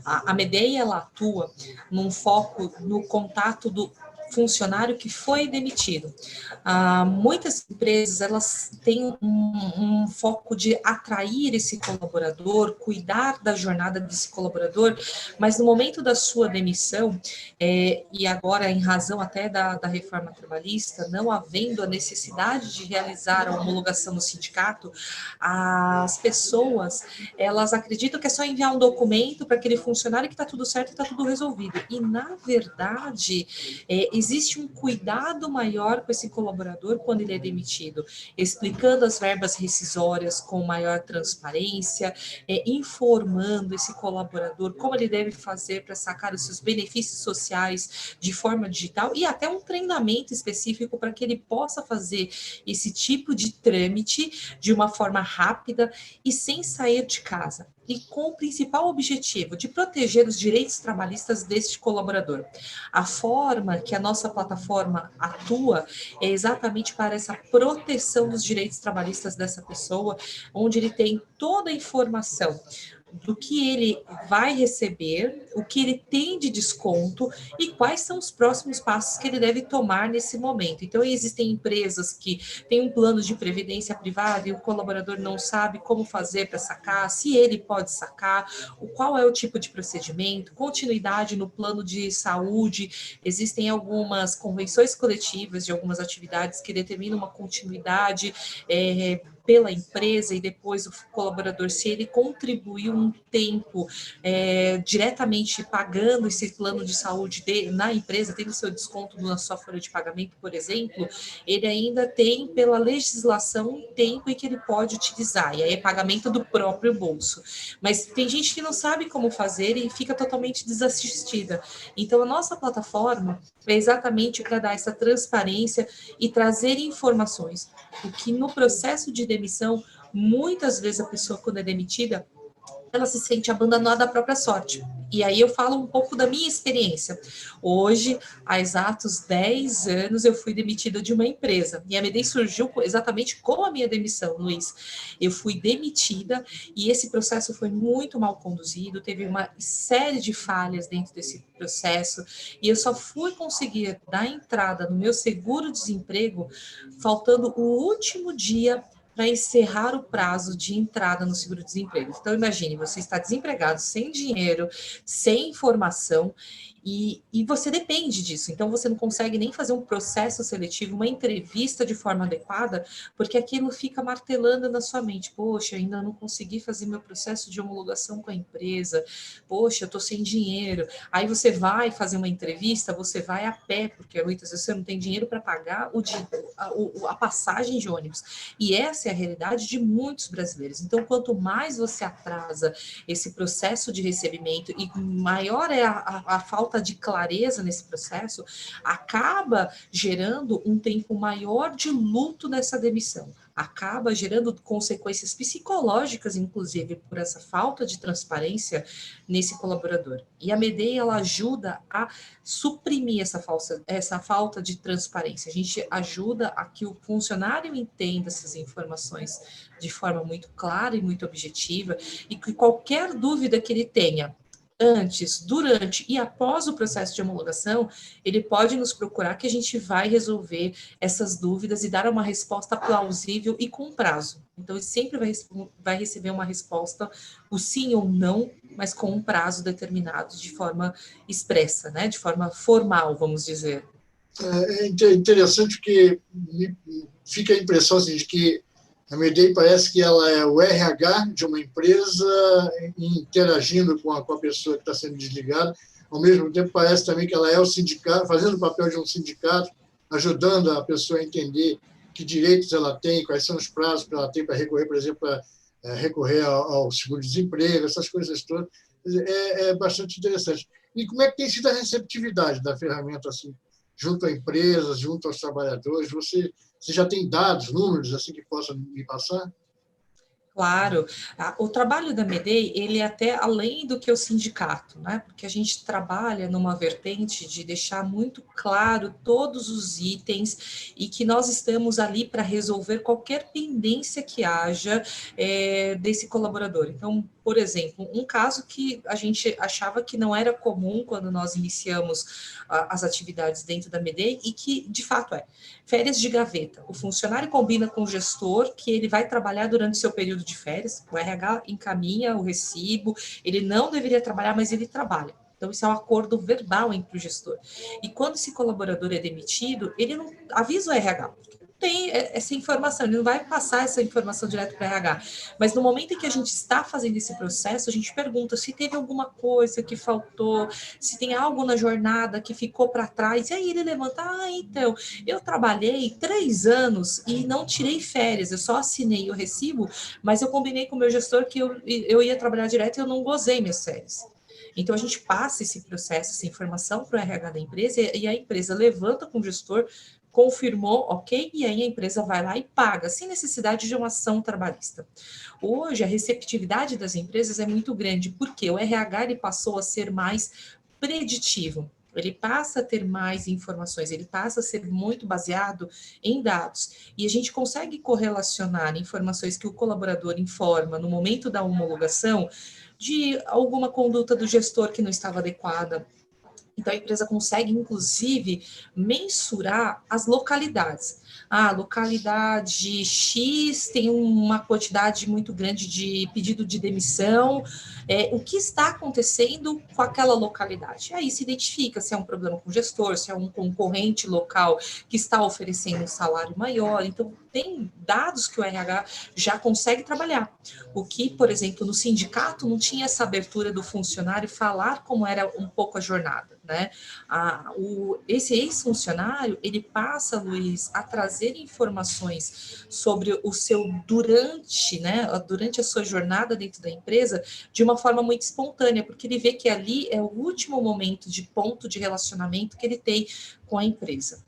A Medei, ela atua num foco no contato do funcionário que foi demitido. Muitas empresas, elas têm um foco de atrair esse colaborador, cuidar da jornada desse colaborador, mas no momento da sua demissão, e agora em razão até da reforma trabalhista, não havendo a necessidade de realizar a homologação no sindicato, as pessoas, elas acreditam que é só enviar um documento para aquele funcionário que está tudo certo e está tudo resolvido. E, na verdade, existe um cuidado maior com esse colaborador quando ele é demitido, explicando as verbas rescisórias com maior transparência, informando esse colaborador como ele deve fazer para sacar os seus benefícios sociais de forma digital e até um treinamento específico para que ele possa fazer esse tipo de trâmite de uma forma rápida e sem sair de casa, e com o principal objetivo de proteger os direitos trabalhistas deste colaborador. A forma que a nossa plataforma atua é exatamente para essa proteção dos direitos trabalhistas dessa pessoa, onde ele tem toda a informação do que ele vai receber, o que ele tem de desconto e quais são os próximos passos que ele deve tomar nesse momento. Então, existem empresas que têm um plano de previdência privada e o colaborador não sabe como fazer para sacar, se ele pode sacar, qual é o tipo de procedimento, continuidade no plano de saúde. Existem algumas convenções coletivas de algumas atividades que determinam uma continuidade pela empresa e depois o colaborador, se ele contribuiu um tempo diretamente pagando esse plano de saúde na empresa, tendo seu desconto na sua folha de pagamento, por exemplo, ele ainda tem, pela legislação, um tempo em que ele pode utilizar, e aí é pagamento do próprio bolso. Mas tem gente que não sabe como fazer e fica totalmente desassistida. Então, a nossa plataforma é exatamente para dar essa transparência e trazer informações. O que no processo de demissão, muitas vezes a pessoa, quando é demitida, ela se sente abandonada à própria sorte. E aí eu falo um pouco da minha experiência. Hoje, há exatos 10 anos, eu fui demitida de uma empresa. E a Medei surgiu exatamente com a minha demissão, Luiz. Eu fui demitida e esse processo foi muito mal conduzido, teve uma série de falhas dentro desse processo, e eu só fui conseguir dar entrada no meu seguro-desemprego faltando o último dia para encerrar o prazo de entrada no seguro-desemprego. Então, imagine, você está desempregado, sem dinheiro, sem informação, e você depende disso. Então, você não consegue nem fazer um processo seletivo, uma entrevista de forma adequada, porque aquilo fica martelando na sua mente. Poxa, ainda não consegui fazer meu processo de homologação com a empresa. Poxa, eu estou sem dinheiro. Aí você vai fazer uma entrevista, você vai a pé, porque muitas vezes você não tem dinheiro para pagar a passagem de ônibus. E essa é a realidade de muitos brasileiros. Então, quanto mais você atrasa esse processo de recebimento e maior é a falta de clareza nesse processo, acaba gerando um tempo maior de luto nessa demissão. Acaba gerando consequências psicológicas, inclusive, por essa falta de transparência nesse colaborador. E a Medei, ela ajuda a suprimir essa falta de transparência. A gente ajuda a que o funcionário entenda essas informações de forma muito clara e muito objetiva, e que qualquer dúvida que ele tenha antes, durante e após o processo de homologação, ele pode nos procurar que a gente vai resolver essas dúvidas e dar uma resposta plausível e com prazo. Então, ele sempre vai receber uma resposta, o sim ou não, mas com um prazo determinado, de forma expressa, né? De forma formal, vamos dizer. É interessante que fica a impressão assim, de que a Medei parece que ela é o RH de uma empresa interagindo com a pessoa que está sendo desligada. Ao mesmo tempo, parece também que ela é o sindicato, fazendo o papel de um sindicato, ajudando a pessoa a entender que direitos ela tem, quais são os prazos que ela tem para recorrer, por exemplo, para recorrer ao seguro-desemprego, essas coisas todas. É bastante interessante. E como é que tem sido a receptividade da ferramenta assim, junto a empresas, junto aos trabalhadores? Você já tem dados, números assim que possa me passar? Claro, o trabalho da Medei, ele é até além do que o sindicato, né? Porque a gente trabalha numa vertente de deixar muito claro todos os itens e que nós estamos ali para resolver qualquer pendência que haja desse colaborador. Então, por exemplo, um caso que a gente achava que não era comum quando nós iniciamos as atividades dentro da Medei e que, de fato, férias de gaveta. O funcionário combina com o gestor que ele vai trabalhar durante seu período de férias, o RH encaminha o recibo, ele não deveria trabalhar, mas ele trabalha. Então, isso é um acordo verbal entre o gestor. E quando esse colaborador é demitido, ele não avisa o RH, porque não tem essa informação, ele não vai passar essa informação direto para o RH. Mas no momento em que a gente está fazendo esse processo, a gente pergunta se teve alguma coisa que faltou, se tem algo na jornada que ficou para trás. E aí ele levanta, então, eu trabalhei 3 anos e não tirei férias, eu só assinei o recibo, mas eu combinei com o meu gestor que eu ia trabalhar direto e eu não gozei minhas férias. Então, a gente passa esse processo, essa informação para o RH da empresa e a empresa levanta com o gestor, confirmou, ok, e aí a empresa vai lá e paga, sem necessidade de uma ação trabalhista. Hoje, a receptividade das empresas é muito grande, porque o RH ele passou a ser mais preditivo. Ele passa a ter mais informações, ele passa a ser muito baseado em dados. E a gente consegue correlacionar informações que o colaborador informa no momento da homologação de alguma conduta do gestor que não estava adequada. Então, a empresa consegue, inclusive, mensurar as localidades. Localidade X tem uma quantidade muito grande de pedido de demissão. O que está acontecendo com aquela localidade? Aí se identifica se é um problema com o gestor, se é um concorrente local que está oferecendo um salário maior. Então, tem dados que o RH já consegue trabalhar. O que, por exemplo, no sindicato não tinha essa abertura do funcionário falar como era um pouco a jornada, né? Esse ex-funcionário, ele passa, Luiz, a trazer informações sobre o seu durante, né? Durante a sua jornada dentro da empresa, de uma forma muito espontânea, porque ele vê que ali é o último momento de ponto de relacionamento que ele tem com a empresa.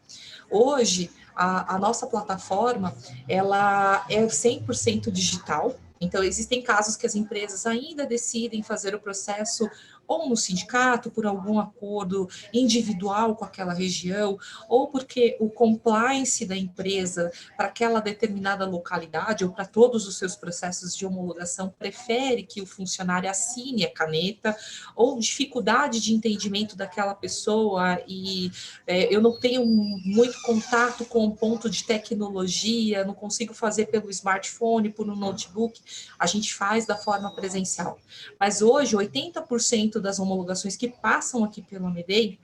Hoje, a nossa plataforma, ela é 100% digital. Então, existem casos que as empresas ainda decidem fazer o processo ou no sindicato, por algum acordo individual com aquela região, ou porque o compliance da empresa para aquela determinada localidade ou para todos os seus processos de homologação prefere que o funcionário assine a caneta, ou dificuldade de entendimento daquela pessoa e eu não tenho muito contato com o ponto de tecnologia, não consigo fazer pelo smartphone, por um notebook, a gente faz da forma presencial. Mas hoje, 80% das homologações que passam aqui pelo Medei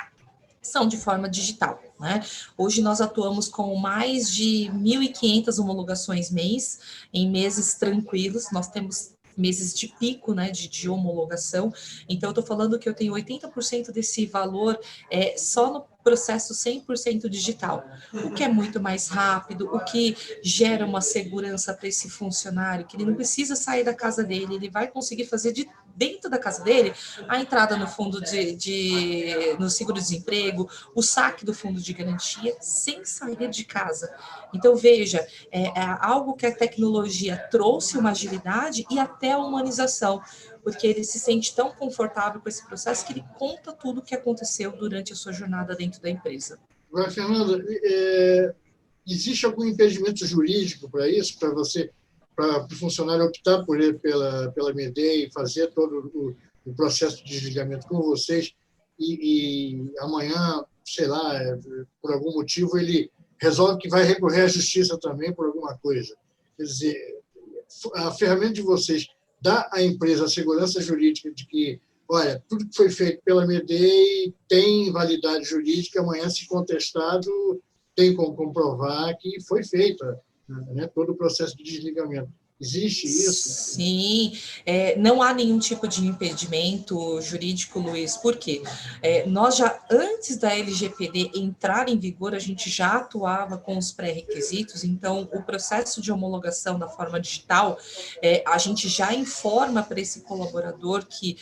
são de forma digital, né? Hoje nós atuamos com mais de 1.500 homologações mês, em meses tranquilos, nós temos meses de pico, né, de homologação, então eu estou falando que eu tenho 80% desse valor só no processo 100% digital, o que é muito mais rápido, o que gera uma segurança para esse funcionário, que ele não precisa sair da casa dele, ele vai conseguir fazer de dentro da casa dele a entrada no fundo no seguro-desemprego, o saque do fundo de garantia, sem sair de casa. Então, veja, é algo que a tecnologia trouxe uma agilidade e até a humanização, porque ele se sente tão confortável com esse processo que ele conta tudo o que aconteceu durante a sua jornada dentro da empresa. Agora, Fernanda, existe algum impedimento jurídico para isso, para o funcionário optar por ir pela Medei e fazer todo o processo de desligamento com vocês e amanhã, sei lá, por algum motivo, ele resolve que vai recorrer à justiça também por alguma coisa? Quer dizer, a ferramenta de vocês dá à empresa a segurança jurídica de que, olha, tudo que foi feito pela Medei tem validade jurídica, amanhã, se contestado, tem como comprovar que foi feito, né, todo o processo de desligamento. Existe isso? Sim, não há nenhum tipo de impedimento jurídico, Luiz, por quê? Nós já, antes da LGPD entrar em vigor, a gente já atuava com os pré-requisitos, então o processo de homologação da forma digital, a gente já informa para esse colaborador que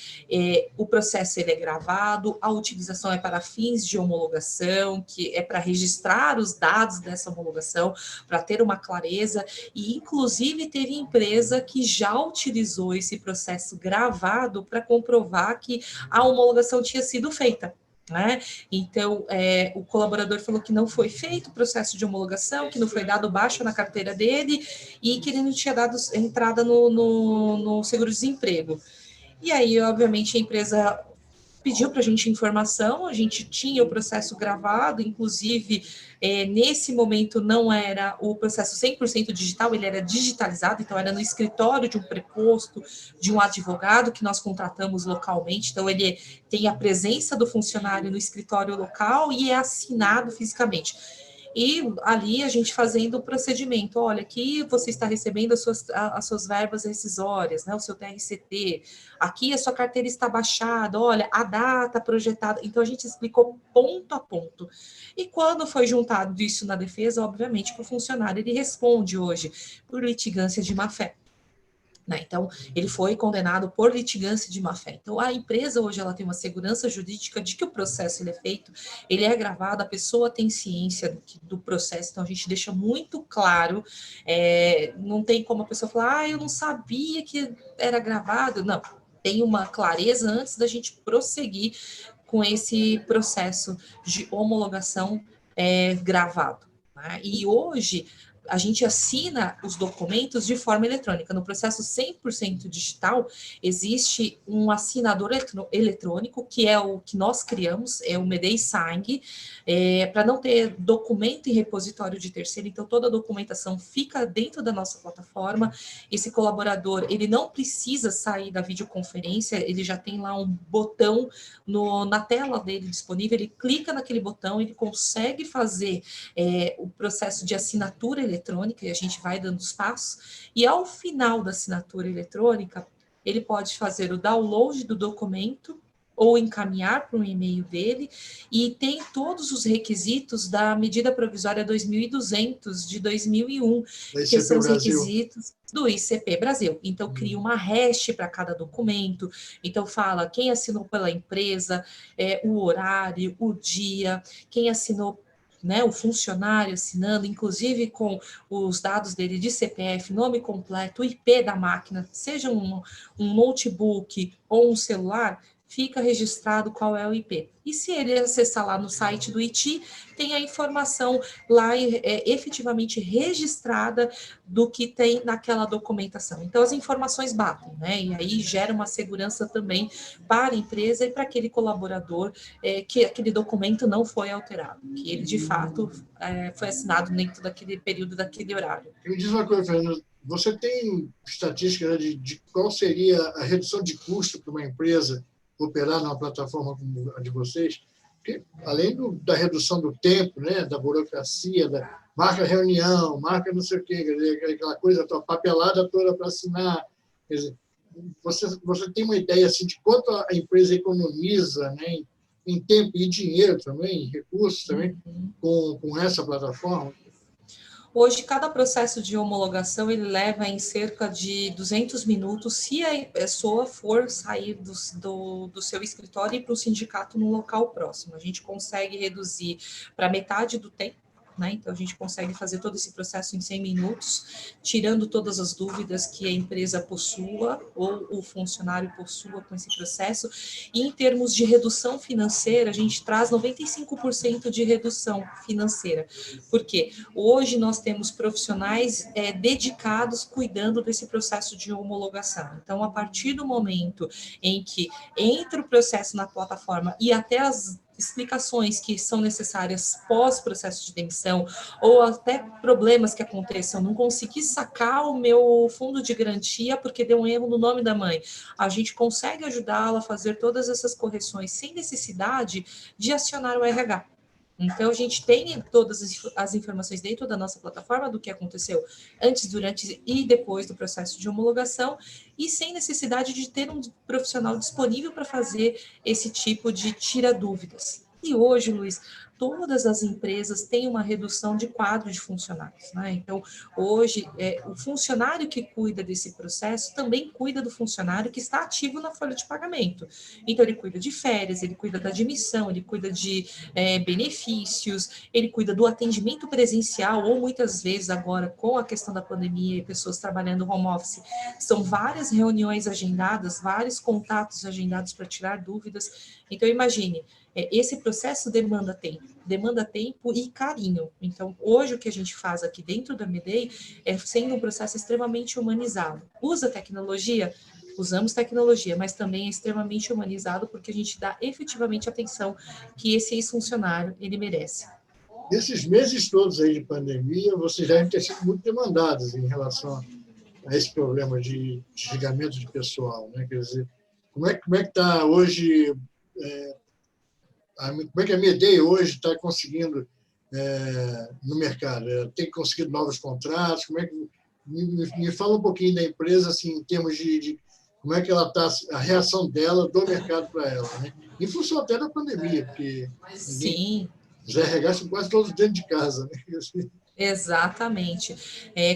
o processo ele é gravado, a utilização é para fins de homologação, que é para registrar os dados dessa homologação, para ter uma clareza, e inclusive teve empresa que já utilizou esse processo gravado para comprovar que a homologação tinha sido feita. Né? Então, o colaborador falou que não foi feito o processo de homologação, que não foi dado baixa na carteira dele e que ele não tinha dado entrada no seguro-desemprego. E aí, obviamente, a empresa pediu para a gente informação, a gente tinha o processo gravado, inclusive, nesse momento não era o processo 100% digital, ele era digitalizado, então era no escritório de um preposto, de um advogado que nós contratamos localmente, então ele tem a presença do funcionário no escritório local e é assinado fisicamente. E ali a gente fazendo o procedimento, olha, aqui você está recebendo as suas verbas rescisórias, né, o seu TRCT, aqui a sua carteira está baixada, olha, a data projetada. Então a gente explicou ponto a ponto. E quando foi juntado isso na defesa, obviamente que o funcionário ele responde hoje por litigância de má-fé. Né? Então, ele foi condenado por litigância de má-fé. Então, a empresa hoje ela tem uma segurança jurídica de que o processo ele é feito, ele é gravado, a pessoa tem ciência do processo, então a gente deixa muito claro, não tem como a pessoa falar, eu não sabia que era gravado. Não, tem uma clareza antes da gente prosseguir com esse processo de homologação gravado. Né? E hoje, a gente assina os documentos de forma eletrônica. No processo 100% digital, existe um assinador eletrônico, que é o que nós criamos, é o Medei Sign, para não ter documento em repositório de terceiro, então toda a documentação fica dentro da nossa plataforma. Esse colaborador, ele não precisa sair da videoconferência, ele já tem lá um botão na tela dele disponível, ele clica naquele botão, ele consegue fazer o processo de assinatura eletrônica, e a gente vai dando os passos, e ao final da assinatura eletrônica, ele pode fazer o download do documento ou encaminhar para um e-mail dele, e tem todos os requisitos da medida provisória 2200 de 2001, que são os requisitos do ICP Brasil. Então, cria uma hash para cada documento, então fala quem assinou pela empresa, o horário, o dia, quem assinou, né, o funcionário assinando, inclusive com os dados dele de CPF, nome completo, o IP da máquina, seja um notebook ou um celular, fica registrado qual é o IP. E se ele acessar lá no site do IT, tem a informação lá efetivamente registrada do que tem naquela documentação. Então, as informações batem, né? E aí gera uma segurança também para a empresa e para aquele colaborador que aquele documento não foi alterado, que ele, de fato, foi assinado dentro daquele período, daquele horário. Me diz uma coisa, Fernando, você tem estatística, né, de qual seria a redução de custo para uma empresa operar numa plataforma como a de vocês? Porque, além da redução do tempo, né, da burocracia, marca reunião, marca não sei o quê, aquela coisa, a papelada toda para assinar. Quer dizer, você tem uma ideia assim, de quanto a empresa economiza, né, em tempo e dinheiro também, em recursos também, com essa plataforma? Hoje, cada processo de homologação ele leva em cerca de 200 minutos, se a pessoa for sair do seu escritório e ir para o sindicato no local próximo. A gente consegue reduzir para metade do tempo, né? Então, a gente consegue fazer todo esse processo em 100 minutos, tirando todas as dúvidas que a empresa possua ou o funcionário possua com esse processo. E em termos de redução financeira, a gente traz 95% de redução financeira. Por quê? Hoje nós temos profissionais dedicados cuidando desse processo de homologação. Então, a partir do momento em que entra o processo na plataforma e até as explicações que são necessárias pós-processo de demissão, ou até problemas que aconteçam, não consegui sacar o meu fundo de garantia porque deu um erro no nome da mãe. A gente consegue ajudá-la a fazer todas essas correções sem necessidade de acionar o RH. Então, a gente tem todas as informações dentro da nossa plataforma do que aconteceu antes, durante e depois do processo de homologação, e sem necessidade de ter um profissional disponível para fazer esse tipo de tira-dúvidas. E hoje, Luiz, todas as empresas têm uma redução de quadro de funcionários, né? Então, hoje, o funcionário que cuida desse processo também cuida do funcionário que está ativo na folha de pagamento. Então, ele cuida de férias, ele cuida da admissão, ele cuida de benefícios, ele cuida do atendimento presencial, ou muitas vezes agora, com a questão da pandemia e pessoas trabalhando home office, são várias reuniões agendadas, vários contatos agendados para tirar dúvidas. Então, imagine, esse processo demanda tempo e carinho. Então, hoje o que a gente faz aqui dentro da Medei é sendo um processo extremamente humanizado. Usa tecnologia? usamos tecnologia, mas também é extremamente humanizado porque a gente dá efetivamente a atenção que esse ex-funcionário ele merece. Nesses meses todos aí de pandemia, vocês devem ter sido muito demandados em relação a esse problema de desligamento de pessoal, né? Quer dizer, como é que está hoje, como é que a Medei hoje está conseguindo no mercado? Tem conseguido novos contratos? Como é que me fala um pouquinho da empresa, assim, em termos de como é que ela está, a reação dela, do mercado para ela, né? Em função até da pandemia, porque Sim. Os RH são quase todos dentro de casa, né? Exatamente.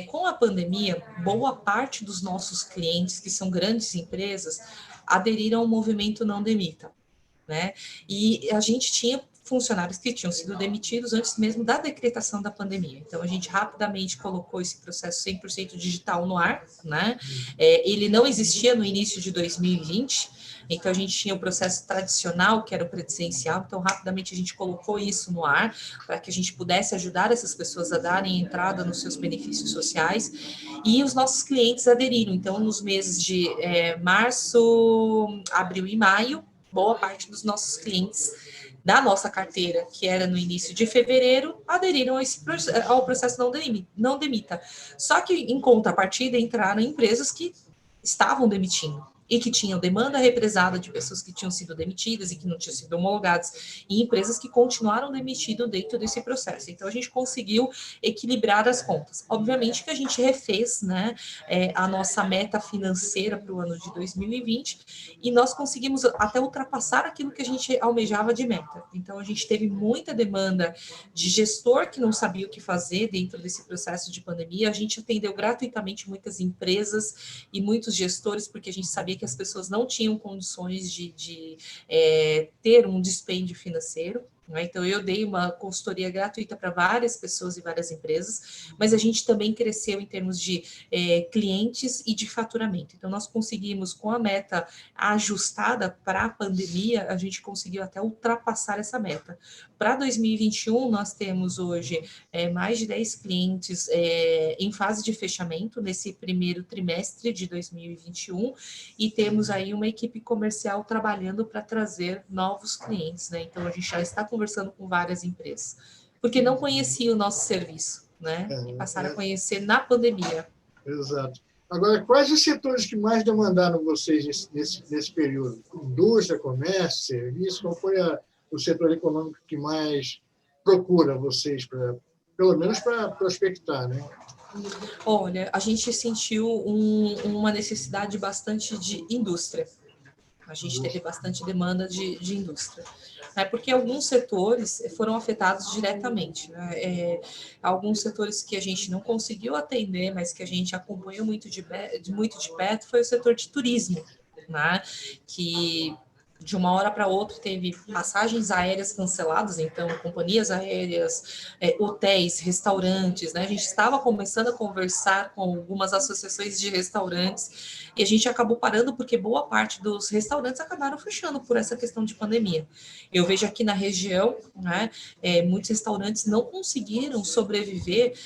Com a pandemia, boa parte dos nossos clientes, que são grandes empresas, aderiram ao movimento Não Demita, né? E a gente tinha funcionários que tinham sido demitidos antes mesmo da decretação da pandemia. Então, a gente rapidamente colocou esse processo 100% digital no ar, né? Ele não existia no início de 2020, então a gente tinha o processo tradicional, que era o presencial, então rapidamente a gente colocou isso no ar, para que a gente pudesse ajudar essas pessoas a darem entrada nos seus benefícios sociais, e os nossos clientes aderiram. Então, nos meses de março, abril e maio, boa parte dos nossos clientes da nossa carteira, que era no início de fevereiro, aderiram ao processo não demita. Só que, em contrapartida, entraram empresas que estavam demitindo e que tinham demanda represada de pessoas que tinham sido demitidas e que não tinham sido homologadas, e empresas que continuaram demitindo dentro desse processo. Então, a gente conseguiu equilibrar as contas. Obviamente que a gente refez, né, a nossa meta financeira para o ano de 2020, e nós conseguimos até ultrapassar aquilo que a gente almejava de meta. Então, a gente teve muita demanda de gestor que não sabia o que fazer dentro desse processo de pandemia. A gente atendeu gratuitamente muitas empresas e muitos gestores, porque a gente sabia que as pessoas não tinham condições de ter um dispêndio financeiro. Então, eu dei uma consultoria gratuita para várias pessoas e várias empresas, mas a gente também cresceu em termos de clientes e de faturamento. Então, nós conseguimos, com a meta ajustada para a pandemia, a gente conseguiu até ultrapassar essa meta. Para 2021, nós temos hoje mais de 10 clientes em fase de fechamento nesse primeiro trimestre de 2021, e temos aí uma equipe comercial trabalhando para trazer novos clientes, né? Então, a gente já está conversando com várias empresas, porque não conheciam o nosso serviço, né? E passaram a conhecer na pandemia. Exato. Agora, quais os setores que mais demandaram vocês nesse período? Indústria, comércio, serviço? Qual foi o setor econômico que mais procura vocês, pelo menos para prospectar, né? Olha, a gente sentiu uma necessidade bastante de indústria. A gente teve bastante demanda de indústria, né? Porque alguns setores foram afetados diretamente, né? Alguns setores que a gente não conseguiu atender, mas que a gente acompanhou muito de perto, foi o setor de turismo, né? Que de uma hora para outra teve passagens aéreas canceladas, então companhias aéreas, hotéis, restaurantes, né? A gente estava começando a conversar com algumas associações de restaurantes e a gente acabou parando porque boa parte dos restaurantes acabaram fechando por essa questão de pandemia. Eu vejo aqui na região, né, muitos restaurantes não conseguiram sobreviver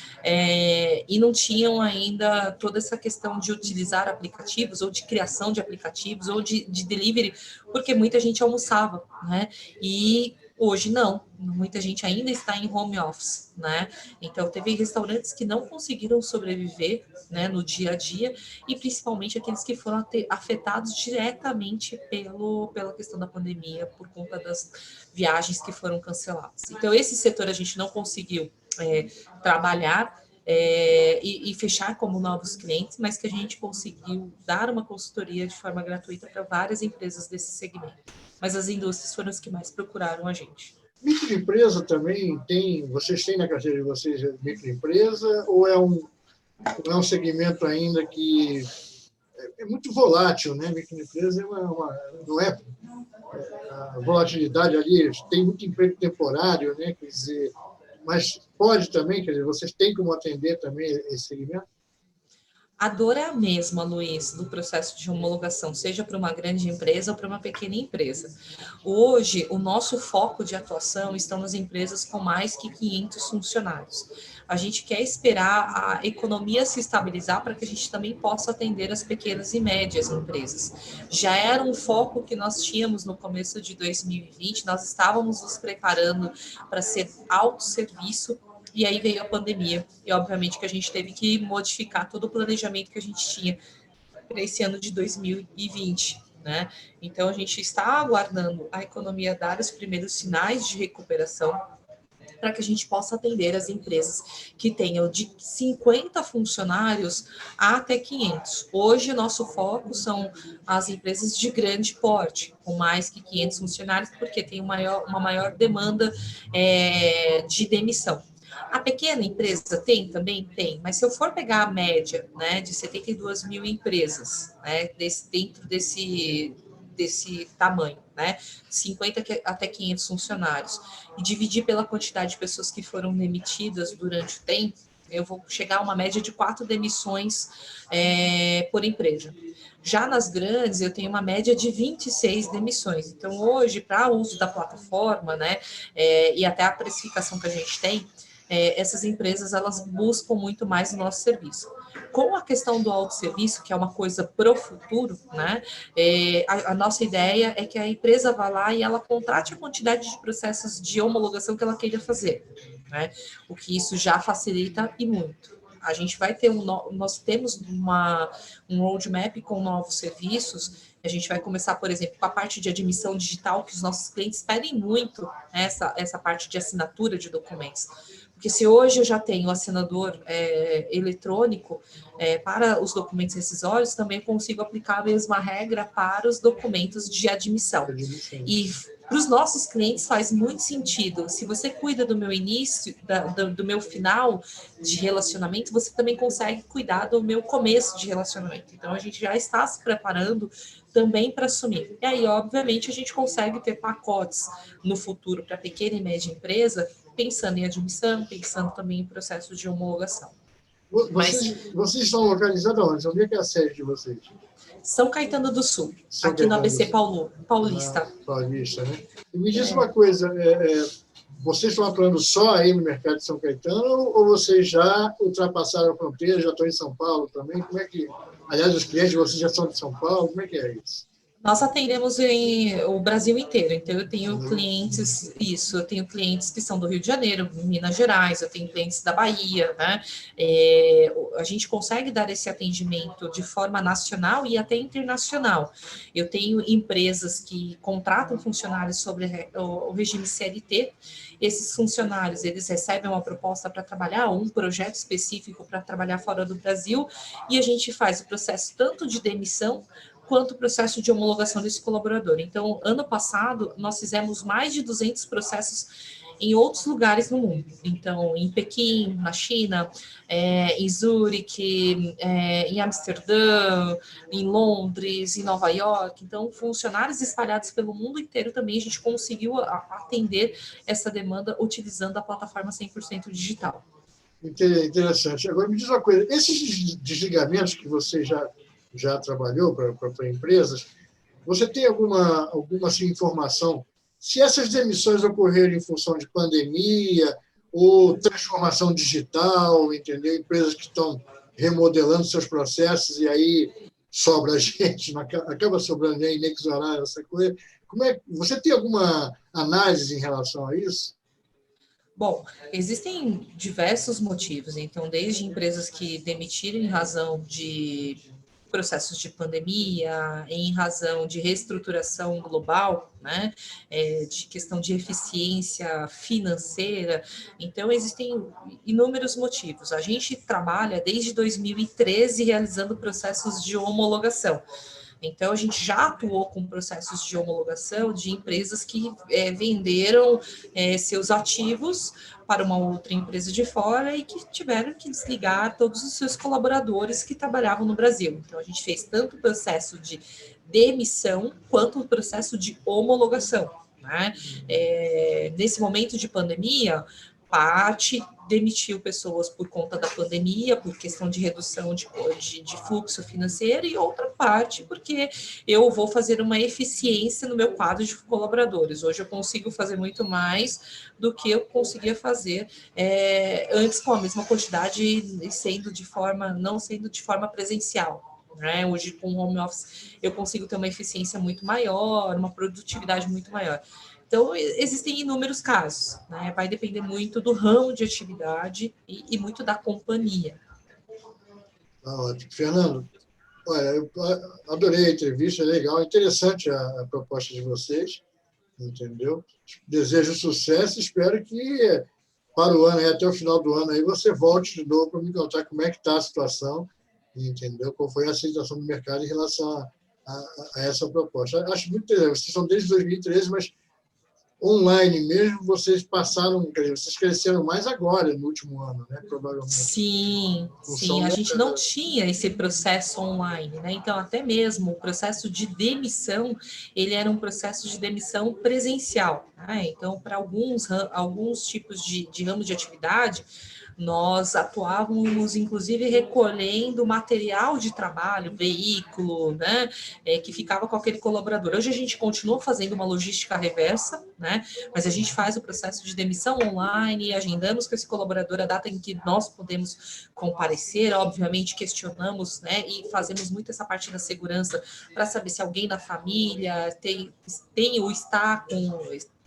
e não tinham ainda toda essa questão de utilizar aplicativos ou de criação de aplicativos ou de delivery, porque muita gente almoçava, né? E hoje não, muita gente ainda está em home office, né? Então teve restaurantes que não conseguiram sobreviver, né, no dia a dia, e principalmente aqueles que foram afetados diretamente pela questão da pandemia, por conta das viagens que foram canceladas. Então esse setor a gente não conseguiu trabalhar e fechar como novos clientes, mas que a gente conseguiu dar uma consultoria de forma gratuita para várias empresas desse segmento. Mas as indústrias foram as que mais procuraram a gente. Microempresa também tem, vocês têm na carteira de vocês microempresa, ou é um segmento ainda que é muito volátil, né? Microempresa não é a volatilidade ali, tem muito emprego temporário, né? Quer dizer, mas pode também, quer dizer, vocês têm como atender também esse segmento? A dor é a mesma, Luiz, do processo de homologação, seja para uma grande empresa ou para uma pequena empresa. Hoje, o nosso foco de atuação estão nas empresas com mais que 500 funcionários. a gente quer esperar a economia se estabilizar para que a gente também possa atender as pequenas e médias empresas. Já era um foco que nós tínhamos no começo de 2020, nós estávamos nos preparando para ser autosserviço, e aí veio a pandemia, e obviamente que a gente teve que modificar todo o planejamento que a gente tinha para esse ano de 2020, né? Então a gente está aguardando a economia dar os primeiros sinais de recuperação para que a gente possa atender as empresas que tenham de 50 funcionários até 500. Hoje, nosso foco são as empresas de grande porte, com mais que 500 funcionários, porque tem uma maior demanda de demissão. A pequena empresa tem? Também tem, mas se eu for pegar a média, né, de 72 mil empresas, né, dentro desse tamanho, né, 50 até 500 funcionários, e dividir pela quantidade de pessoas que foram demitidas durante o tempo, eu vou chegar a uma média de 4 demissões por empresa. Já nas grandes, eu tenho uma média de 26 demissões. Então, hoje, para o uso da plataforma, né, e até a precificação que a gente tem, essas empresas, elas buscam muito mais o nosso serviço. Com a questão do autosserviço, que é uma coisa para o futuro, né, a nossa ideia é que a empresa vá lá e ela contrate a quantidade de processos de homologação que ela queira fazer, né, o que isso já facilita e muito. A gente vai ter nós temos um roadmap com novos serviços. A gente vai começar, por exemplo, com a parte de admissão digital, que os nossos clientes pedem muito, né, essa parte de assinatura de documentos. Porque se hoje eu já tenho assinador eletrônico para os documentos rescisórios, também consigo aplicar a mesma regra para os documentos de admissão. E para os nossos clientes faz muito sentido. Se você cuida do meu início, do meu final de relacionamento, você também consegue cuidar do meu começo de relacionamento. Então, a gente já está se preparando também para assumir. E aí, obviamente, a gente consegue ter pacotes no futuro para pequena e média empresa, pensando em admissão, pensando também em processo de homologação. Vocês estão localizados onde? Onde é que é a sede de vocês? São Caetano do Sul, aqui no ABC Paulista. Paulista, né? E me diz uma coisa, vocês estão atuando só aí no mercado de São Caetano ou vocês já ultrapassaram a fronteira, já estão em São Paulo também? Como é que, aliás, os clientes de vocês já são de São Paulo? Como é que é isso? Nós atendemos o Brasil inteiro, então eu tenho clientes, eu tenho clientes que são do Rio de Janeiro, Minas Gerais, eu tenho clientes da Bahia, né? A gente consegue dar esse atendimento de forma nacional e até internacional. Eu tenho empresas que contratam funcionários sobre o regime CLT. Esses funcionários, eles recebem uma proposta para trabalhar, um projeto específico para trabalhar fora do Brasil, e a gente faz o processo tanto de demissão quanto o processo de homologação desse colaborador. Então, ano passado, nós fizemos mais de 200 processos em outros lugares no mundo. Então, em Pequim, na China, em Zurique, em Amsterdã, em Londres, em Nova York. Então, funcionários espalhados pelo mundo inteiro também, a gente conseguiu atender essa demanda utilizando a plataforma 100% digital. Interessante. Agora, me diz uma coisa, esses desligamentos que você já trabalhou para empresas, você tem alguma assim, informação se essas demissões ocorrerem em função de pandemia ou transformação digital, entendeu? Empresas que estão remodelando seus processos e aí sobra gente, acaba sobrando inexorável essa coisa. Você tem alguma análise em relação a isso? Bom, existem diversos motivos, então, desde empresas que demitiram em razão de processos de pandemia, em razão de reestruturação global, né, de questão de eficiência financeira. Então, existem inúmeros motivos. A gente trabalha desde 2013 realizando processos de homologação. Então, a gente já atuou com processos de homologação de empresas que venderam seus ativos para uma outra empresa de fora e que tiveram que desligar todos os seus colaboradores que trabalhavam no Brasil. Então, a gente fez tanto o processo de demissão quanto o processo de homologação, né? Nesse momento de pandemia, parte demitiu pessoas por conta da pandemia, por questão de redução de fluxo financeiro, e outra parte porque eu vou fazer uma eficiência no meu quadro de colaboradores. Hoje eu consigo fazer muito mais do que eu conseguia fazer antes com a mesma quantidade e não sendo de forma presencial. Né? Hoje, com o home office, eu consigo ter uma eficiência muito maior, uma produtividade muito maior. Então, existem inúmeros casos, né? Vai depender muito do ramo de atividade e muito da companhia. Ótimo. Fernando, olha, eu adorei a entrevista, legal, interessante a proposta de vocês, entendeu? Desejo sucesso, espero que para o ano, até o final do ano, aí você volte de novo para me contar como é que está a situação, entendeu? Qual foi a aceitação do mercado em relação a essa proposta. Acho muito interessante, vocês são desde 2013, mas online mesmo, vocês vocês cresceram mais agora, no último ano, né? Provavelmente. Sim, a gente não tinha esse processo online, né? Então, até mesmo o processo de demissão, ele era um processo de demissão presencial, né? Então, para alguns tipos de ramos de atividade, nós atuávamos, inclusive, recolhendo material de trabalho, veículo, né, que ficava com aquele colaborador. Hoje a gente continua fazendo uma logística reversa, né, mas a gente faz o processo de demissão online, agendamos com esse colaborador a data em que nós podemos comparecer, obviamente questionamos, né, e fazemos muito essa parte da segurança para saber se alguém da família tem ou está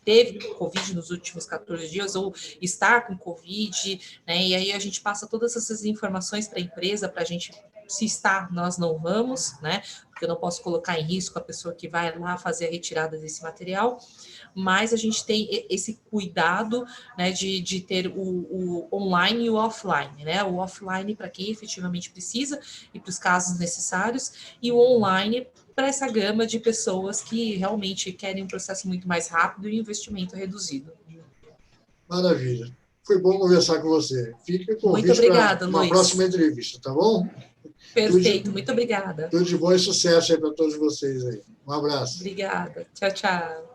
teve Covid nos últimos 14 dias ou está com Covid, né? E aí a gente passa todas essas informações para a empresa, para a gente, se está, nós não vamos, né? Porque eu não posso colocar em risco a pessoa que vai lá fazer a retirada desse material, mas a gente tem esse cuidado, né, de ter o online e o offline, né? O offline para quem efetivamente precisa e para os casos necessários, e o online para essa gama de pessoas que realmente querem um processo muito mais rápido e investimento reduzido. Maravilha. Foi bom conversar com você. Fica com o Muito convite para obrigada, uma Luiz. próxima entrevista, tá bom? Perfeito, muito obrigada. Tudo de bom e sucesso aí para todos vocês aí. Um abraço. Obrigada. Tchau, tchau.